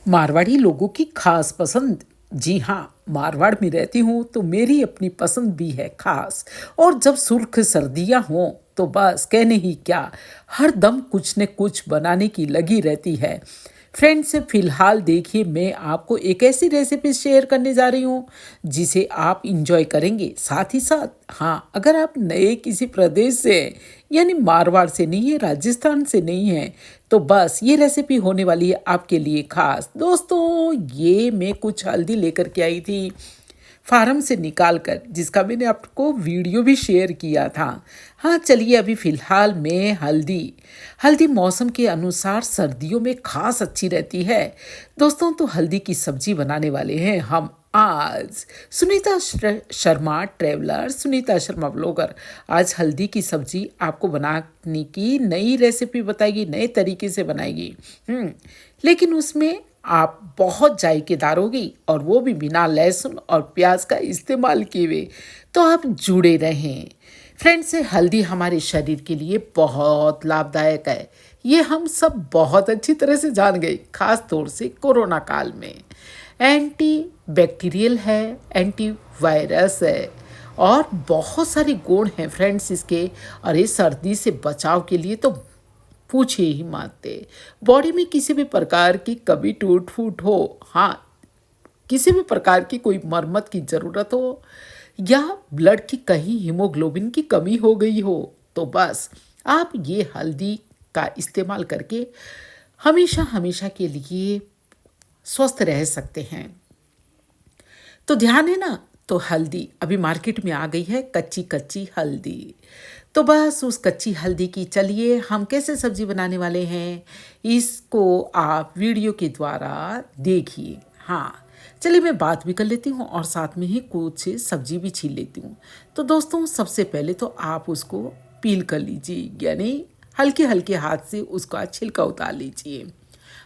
मारवाड़ी लोगों की खास पसंद। जी हाँ, मारवाड़ में रहती हूँ तो मेरी अपनी पसंद भी है खास। और जब सुर्ख सर्दियाँ हों तो बस कहने ही क्या, हर दम कुछ न कुछ बनाने की लगी रहती है। फ्रेंड्स, फिलहाल देखिए, मैं आपको एक ऐसी रेसिपी शेयर करने जा रही हूँ जिसे आप इंजॉय करेंगे। साथ ही साथ हाँ, अगर आप नए किसी प्रदेश से हैं, यानी मारवाड़ से नहीं है, राजस्थान से नहीं है, तो बस ये रेसिपी होने वाली है आपके लिए खास। दोस्तों, ये मैं कुछ हल्दी लेकर के आई थी फार्म से निकाल कर, जिसका मैंने आपको वीडियो भी शेयर किया था। हाँ, चलिए, अभी फ़िलहाल मैं हल्दी हल्दी मौसम के अनुसार सर्दियों में खास अच्छी रहती है। दोस्तों, तो हल्दी की सब्जी बनाने वाले हैं हम आज। शर्मा ट्रैवलर, सुनीता शर्मा ब्लॉगर आज हल्दी की सब्जी आपको बनाने की नई रेसिपी बताएगी, नए तरीके से बनाएगी। लेकिन उसमें आप बहुत जायकेदार होगी, और वो भी बिना लहसुन और प्याज का इस्तेमाल किए हुए। तो आप जुड़े रहें। फ्रेंड्स, हल्दी हमारे शरीर के लिए बहुत लाभदायक है। ये हम सब बहुत अच्छी तरह से जान गए, खास तौर से कोरोना काल में। एंटी बैक्टीरियल है, एंटी वायरस है, और बहुत सारे गुण हैं फ्रेंड्स इसके। और ये सर्दी से बचाव के लिए तो पूछे ही माते। बॉडी में किसी भी प्रकार की कभी टूट फूट हो, हाँ, किसी भी प्रकार की कोई मरम्मत की ज़रूरत हो, या ब्लड की कहीं हीमोग्लोबिन की कमी हो गई हो, तो बस आप ये हल्दी का इस्तेमाल करके हमेशा हमेशा के लिए स्वस्थ रह सकते हैं। तो ध्यान है ना। तो हल्दी अभी मार्केट में आ गई है, कच्ची कच्ची हल्दी। तो बस उस कच्ची हल्दी की चलिए हम कैसे सब्जी बनाने वाले हैं, इसको आप वीडियो के द्वारा देखिए। हाँ, चलिए, मैं बात भी कर लेती हूँ और साथ में ही कुछ सब्जी भी छील लेती हूँ। तो दोस्तों, सबसे पहले तो आप उसको पील कर लीजिए, यानी हल्के हल्के हाथ से उसका छिलका उतार लीजिए।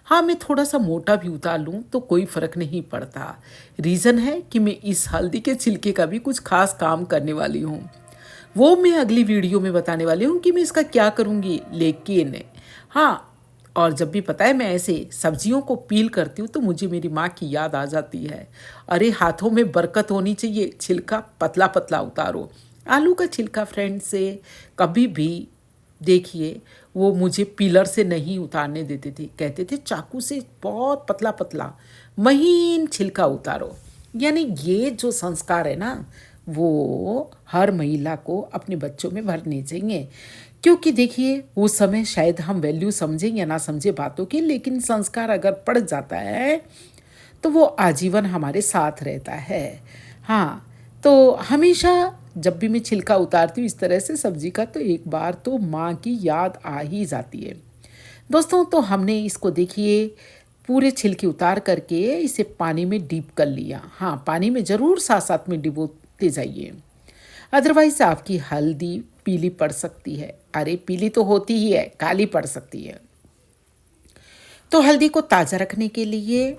हाँ, मैं थोड़ा सा मोटा भी उतार लूँ तो कोई फ़र्क नहीं पड़ता। रीज़न है कि मैं इस हल्दी के छिलके का भी कुछ खास काम करने वाली हूँ। वो मैं अगली वीडियो में बताने वाली हूँ कि मैं इसका क्या करूँगी। लेकिन हाँ, और जब भी पता है मैं ऐसे सब्जियों को पील करती हूँ तो मुझे मेरी माँ की याद आ जाती है। अरे, हाथों में बरकत होनी चाहिए, छिलका पतला पतला उतारो। आलू का छिलका फ्रेंड से कभी भी देखिए, वो मुझे पीलर से नहीं उतारने देते थे, कहते थे चाकू से बहुत पतला पतला महीन छिलका उतारो। यानी ये जो संस्कार है ना, वो हर महिला को अपने बच्चों में भरने चाहिए। क्योंकि देखिए, वो समय शायद हम वैल्यू समझें या ना समझें बातों की, लेकिन संस्कार अगर पड़ जाता है तो वो आजीवन हमारे साथ रहता है। हाँ, तो हमेशा जब भी मैं छिलका उतारती हूँ इस तरह से सब्जी का, तो एक बार तो माँ की याद आ ही जाती है। दोस्तों, तो हमने इसको देखिए पूरे छिलके उतार करके इसे पानी में डीप कर लिया। हाँ, पानी में ज़रूर साथ साथ में डुबोते जाइए, अदरवाइज आपकी हल्दी पीली पड़ सकती है। अरे, पीली तो होती ही है, काली पड़ सकती है। तो हल्दी को ताज़ा रखने के लिए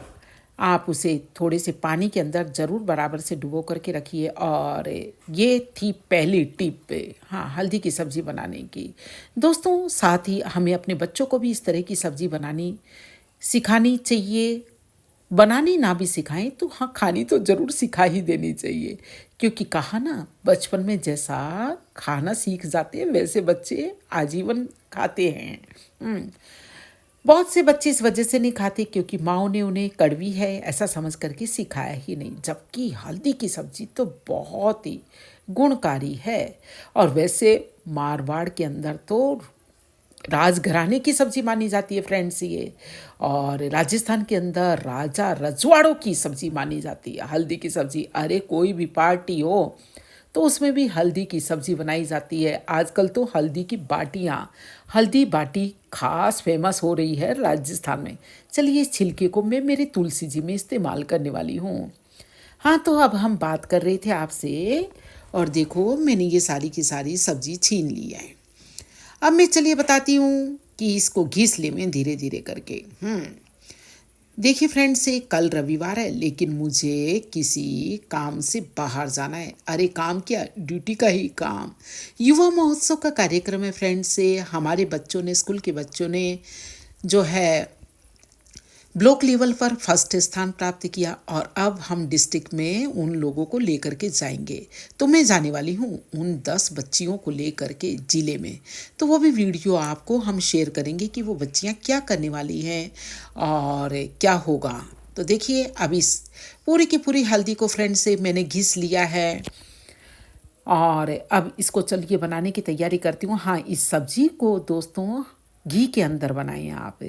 आप उसे थोड़े से पानी के अंदर ज़रूर बराबर से डुबो करके रखिए। और ये थी पहली टिप, हाँ, हल्दी की सब्ज़ी बनाने की। दोस्तों, साथ ही हमें अपने बच्चों को भी इस तरह की सब्ज़ी बनानी सिखानी चाहिए। बनानी ना भी सिखाएं तो हाँ, खानी तो ज़रूर सिखा ही देनी चाहिए। क्योंकि कहा ना, बचपन में जैसा खाना सीख जाते हैं वैसे बच्चे आजीवन खाते हैं। बहुत से बच्चे इस वजह से नहीं खाते क्योंकि माँओं ने उन्हें कड़वी है ऐसा समझ करके सिखाया ही नहीं। जबकि हल्दी की सब्जी तो बहुत ही गुणकारी है। और वैसे मारवाड़ के अंदर तो राजघराने की सब्जी मानी जाती है फ्रेंड्स ये। और राजस्थान के अंदर राजा रजवाड़ों की सब्जी मानी जाती है हल्दी की सब्जी। अरे, कोई भी पार्टी हो तो उसमें भी हल्दी की सब्जी बनाई जाती है। आजकल तो हल्दी बाटी खास फेमस हो रही है राजस्थान में। चलिए, इस छिलके को मैं मेरी तुलसी जी में इस्तेमाल करने वाली हूँ। हाँ, तो अब हम बात कर रहे थे आपसे, और देखो मैंने ये सारी की सारी सब्जी छीन ली है। अब मैं चलिए बताती हूँ कि इसको घिस ले मैं धीरे धीरे करके। देखिए फ्रेंड्स, ये कल रविवार है लेकिन मुझे किसी काम से बाहर जाना है। अरे, काम क्या, ड्यूटी का ही काम। युवा महोत्सव का कार्यक्रम है फ्रेंड्स। से हमारे बच्चों ने, स्कूल के बच्चों ने जो है ब्लॉक लेवल पर फर्स्ट स्थान प्राप्त किया और अब हम डिस्ट्रिक्ट में उन लोगों को लेकर के जाएंगे। तो मैं जाने वाली हूँ उन 10 बच्चियों को लेकर के ज़िले में। तो वो भी वीडियो आपको हम शेयर करेंगे कि वो बच्चियाँ क्या करने वाली हैं और क्या होगा। तो देखिए, अब इस पूरी की पूरी हल्दी को फ्रेंड से मैंने घिस लिया है और अब इसको चलिए बनाने की तैयारी करती हूँ। हाँ, इस सब्जी को दोस्तों घी के अंदर बनाएं आप,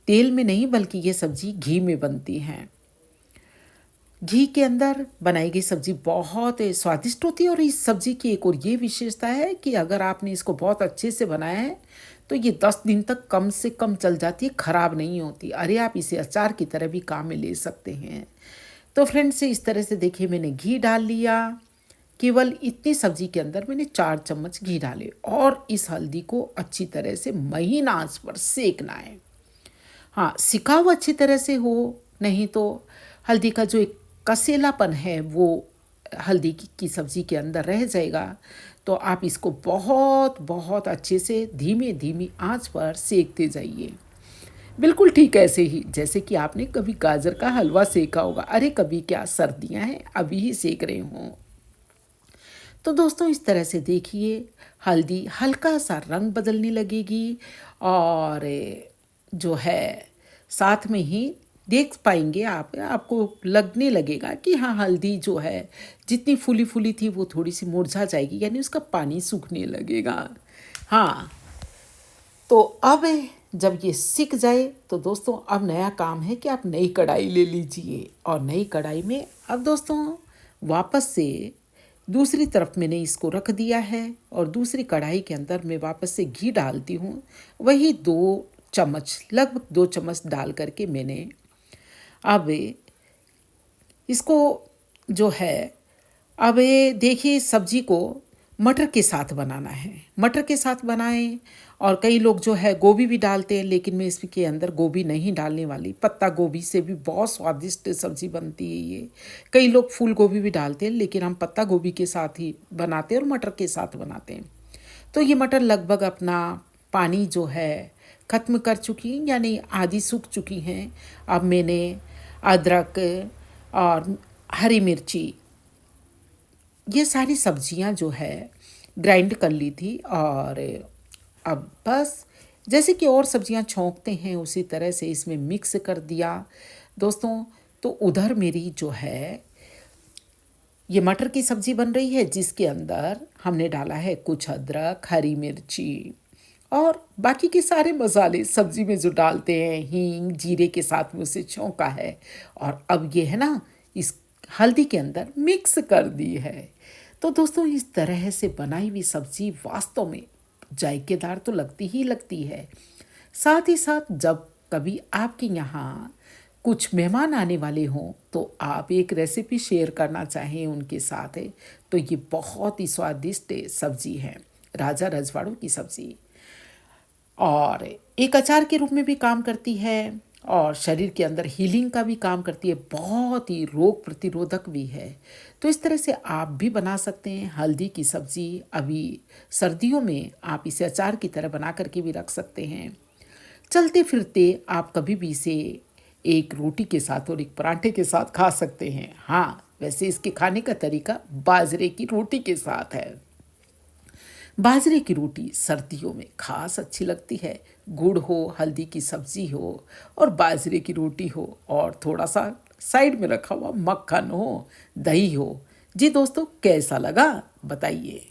तेल में नहीं, बल्कि ये सब्जी घी में बनती हैं। घी के अंदर बनाई गई सब्जी बहुत स्वादिष्ट होती है और इस सब्जी की एक और ये विशेषता है कि अगर आपने इसको बहुत अच्छे से बनाया है तो ये 10 दिन तक कम से कम चल जाती है, ख़राब नहीं होती। अरे आप इसे अचार की तरह भी काम में ले सकते हैं। तो फ्रेंड्स, इस तरह से देखिए मैंने घी डाल लिया। केवल इतनी सब्जी के अंदर मैंने 4 चम्मच घी डाले और इस हल्दी को अच्छी तरह से महीन आंच पर सेकना है। हाँ, सिका हुआ अच्छी तरह से हो, नहीं तो हल्दी का जो एक कसेलापन है वो हल्दी की सब्ज़ी के अंदर रह जाएगा। तो आप इसको बहुत बहुत अच्छे से धीमे धीमी आंच पर सेकते जाइए। बिल्कुल ठीक ऐसे ही जैसे कि आपने कभी गाजर का हलवा सेका होगा। अरे कभी क्या, सर्दियां हैं, अभी ही सेक रहे हों। तो दोस्तों, इस तरह से देखिए हल्दी हल्का सा रंग बदलने लगेगी और जो है साथ में ही देख पाएंगे आप, आपको लगने लगेगा कि हाँ, हल्दी जो है जितनी फूली फूली थी वो थोड़ी सी मुरझा जाएगी, यानी उसका पानी सूखने लगेगा। हाँ, तो अब जब ये सिक जाए तो दोस्तों अब नया काम है कि आप नई कढ़ाई ले लीजिए और नई कढ़ाई में अब दोस्तों वापस से दूसरी तरफ मैंने इसको रख दिया है और दूसरी कढ़ाई के अंदर मैं वापस से घी डालती हूँ। वही 2 चम्मच, लगभग 2 चम्मच डाल करके मैंने अब इसको जो है, अब ये देखिए सब्जी को मटर के साथ बनाना है। मटर के साथ बनाएं और कई लोग जो है गोभी भी डालते हैं, लेकिन मैं इसके अंदर गोभी नहीं डालने वाली। पत्ता गोभी से भी बहुत स्वादिष्ट सब्जी बनती है ये। कई लोग फूल गोभी भी डालते हैं, लेकिन हम पत्ता गोभी के साथ ही बनाते हैं और मटर के साथ बनाते हैं। तो ये मटर लगभग अपना पानी जो है ख़त्म कर चुकी, यानी आधी सूख चुकी हैं। अब मैंने अदरक और हरी मिर्ची, ये सारी सब्जियां जो है ग्राइंड कर ली थी और अब बस जैसे कि और सब्जियां छौंकते हैं उसी तरह से इसमें मिक्स कर दिया दोस्तों। तो उधर मेरी जो है ये मटर की सब्ज़ी बन रही है, जिसके अंदर हमने डाला है कुछ अदरक, हरी मिर्ची और बाकी के सारे मसाले सब्ज़ी में जो डालते हैं, हींग, जीरे के साथ में उसे छौंका है और अब ये है ना इस हल्दी के अंदर मिक्स कर दी है। तो दोस्तों, इस तरह से बनाई हुई सब्ज़ी वास्तव में जायकेदार तो लगती ही लगती है। साथ ही साथ जब कभी आपके यहाँ कुछ मेहमान आने वाले हों तो आप एक रेसिपी शेयर करना चाहें उनके साथ है तो ये बहुत ही स्वादिष्ट सब्ज़ी है, राजा रजवाड़ों की सब्ज़ी। और एक अचार के रूप में भी काम करती है और शरीर के अंदर हीलिंग का भी काम करती है, बहुत ही रोग प्रतिरोधक भी है। तो इस तरह से आप भी बना सकते हैं हल्दी की सब्ज़ी। अभी सर्दियों में आप इसे अचार की तरह बना करके भी रख सकते हैं। चलते फिरते आप कभी भी इसे एक रोटी के साथ और एक पराठे के साथ खा सकते हैं। हाँ, वैसे इसके खाने का तरीका बाजरे की रोटी के साथ है। बाजरे की रोटी सर्दियों में खास अच्छी लगती है। गुड़ हो, हल्दी की सब्ज़ी हो और बाजरे की रोटी हो और थोड़ा सा साइड में रखा हुआ मक्खन हो, दही हो। जी दोस्तों, कैसा लगा बताइए।